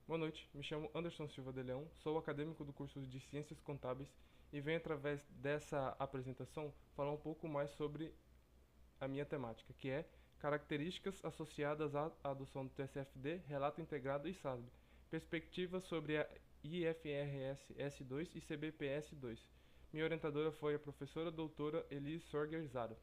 Boa noite, me chamo Anderson Silva de Leão, sou acadêmico do curso de Ciências Contábeis e venho através dessa apresentação falar um pouco mais sobre a minha temática, que é características associadas à adoção do TCFD, relato integrado e SASB, perspectivas sobre a IFRS S2 e CBPS 2. Minha orientadora foi a professora doutora Elis Sorger Zaro.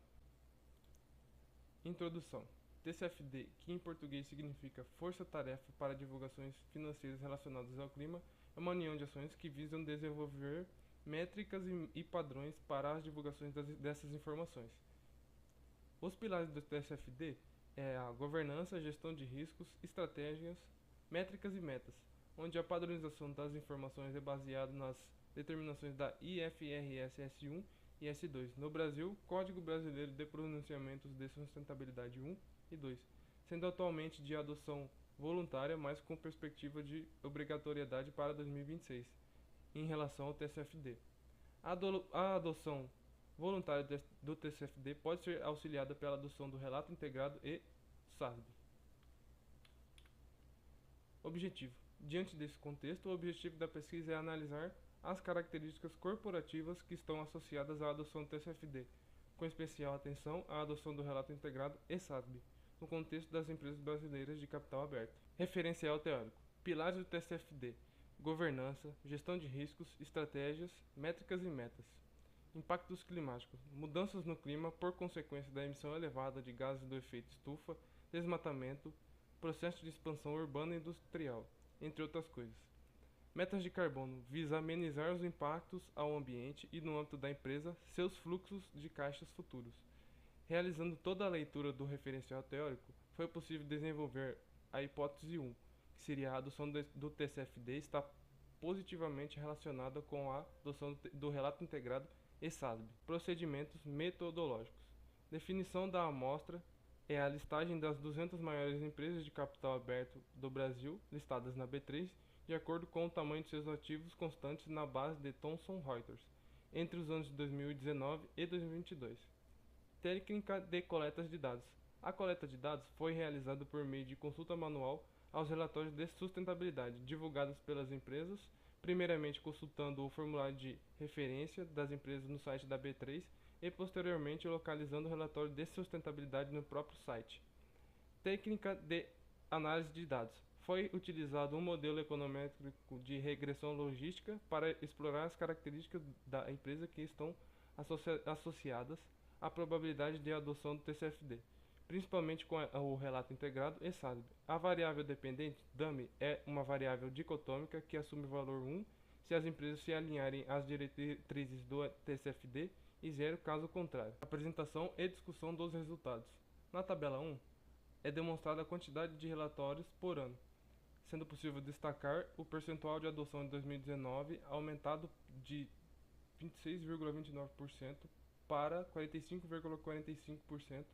Introdução. TCFD, que em português significa Força-Tarefa para Divulgações Financeiras Relacionadas ao Clima, é uma união de ações que visam desenvolver métricas e padrões para as divulgações dessas informações. Os pilares do TCFD é a governança, gestão de riscos, estratégias, métricas e metas, onde a padronização das informações é baseada nas determinações da IFRS S1 e S2. No Brasil, Código Brasileiro de Pronunciamentos de Sustentabilidade 1 e 2, sendo atualmente de adoção voluntária, mas com perspectiva de obrigatoriedade para 2026, em relação ao TCFD. A adoção voluntária do TCFD pode ser auxiliada pela adoção do relato integrado e SASB. Objetivo. Diante desse contexto, o objetivo da pesquisa é analisar as características corporativas que estão associadas à adoção do TCFD, com especial atenção à adoção do relato integrado e SASB, no contexto das empresas brasileiras de capital aberto. Referencial teórico. Pilares do TCFD: governança, gestão de riscos, estratégias, métricas e metas. Impactos climáticos: mudanças no clima por consequência da emissão elevada de gases do efeito estufa, desmatamento, processo de expansão urbana e industrial, entre outras coisas. Metas de carbono: visa amenizar os impactos ao ambiente e, no âmbito da empresa, seus fluxos de caixas futuros. Realizando toda a leitura do referencial teórico, foi possível desenvolver a hipótese 1, que seria a adoção do TCFD está positivamente relacionada com a adoção do relato integrado e SASB. Procedimentos metodológicos. Definição da amostra é a listagem das 200 maiores empresas de capital aberto do Brasil, listadas na B3, de acordo com o tamanho de seus ativos constantes na base de Thomson Reuters, entre os anos de 2019 e 2022. Técnica de coletas de dados. A coleta de dados foi realizada por meio de consulta manual aos relatórios de sustentabilidade divulgados pelas empresas, primeiramente consultando o formulário de referência das empresas no site da B3 e posteriormente localizando o relatório de sustentabilidade no próprio site. Técnica de análise de dados. Foi utilizado um modelo econométrico de regressão logística para explorar as características da empresa que estão associadas à probabilidade de adoção do TCFD, principalmente com o relato integrado e SASB. A variável dependente, dummy, é uma variável dicotômica que assume o valor 1 se as empresas se alinharem às diretrizes do TCFD e 0 caso contrário. Apresentação e discussão dos resultados. Na tabela 1, é demonstrada a quantidade de relatórios por ano, sendo possível destacar o percentual de adoção de 2019 aumentado de 26,29% para 45,45%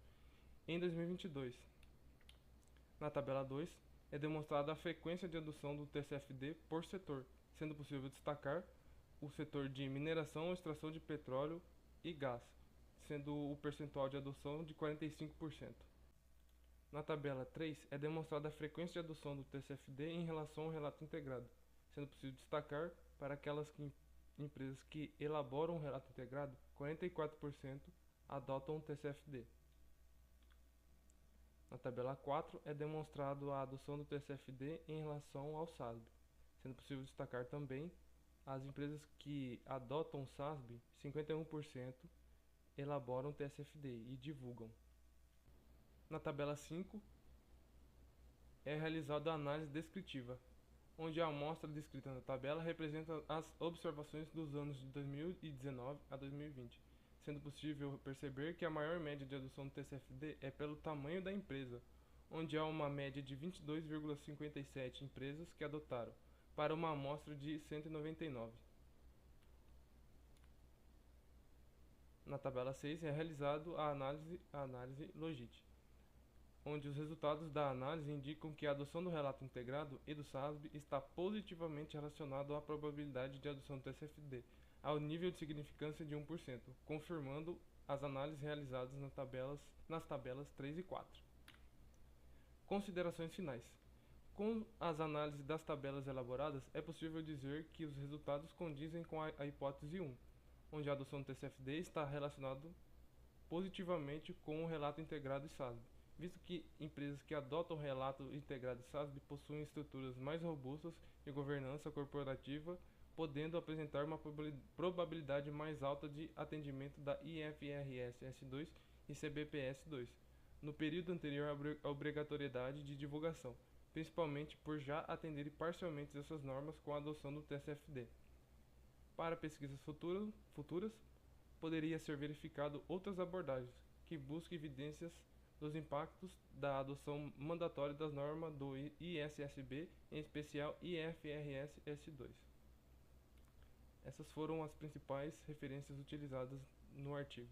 em 2022. Na tabela 2, é demonstrada a frequência de adoção do TCFD por setor, sendo possível destacar o setor de mineração e extração de petróleo e gás, sendo o percentual de adoção de 45%. Na tabela 3, é demonstrada a frequência de adoção do TCFD em relação ao relato integrado, sendo possível destacar para aquelas empresas que elaboram o relato integrado, 44% adotam o TCFD. Na tabela 4, é demonstrado a adoção do TCFD em relação ao SASB, sendo possível destacar também as empresas que adotam o SASB, 51% elaboram o TCFD e divulgam. Na tabela 5, é realizada a análise descritiva, onde a amostra descrita na tabela representa as observações dos anos de 2019 a 2020, sendo possível perceber que a maior média de adoção do TCFD é pelo tamanho da empresa, onde há uma média de 22,57 empresas que adotaram, para uma amostra de 199. Na tabela 6 é realizada a análise Logit, onde os resultados da análise indicam que a adoção do relato integrado e do SASB está positivamente relacionado à probabilidade de adoção do TCFD, ao nível de significância de 1%, confirmando as análises realizadas nas tabelas 3 e 4. Considerações finais. Com as análises das tabelas elaboradas, é possível dizer que os resultados condizem com a hipótese 1, onde a adoção do TCFD está relacionado positivamente com o relato integrado e SASB, visto que empresas que adotam o relato integrado e SASB possuem estruturas mais robustas de governança corporativa, podendo apresentar uma probabilidade mais alta de atendimento da IFRS S2 e CBPS 2, no período anterior à obrigatoriedade de divulgação, principalmente por já atenderem parcialmente essas normas com a adoção do TCFD. Para pesquisas futuras, poderia ser verificado outras abordagens, que busquem evidências dos impactos da adoção mandatória das normas do ISSB, em especial IFRS S2. Essas foram as principais referências utilizadas no artigo.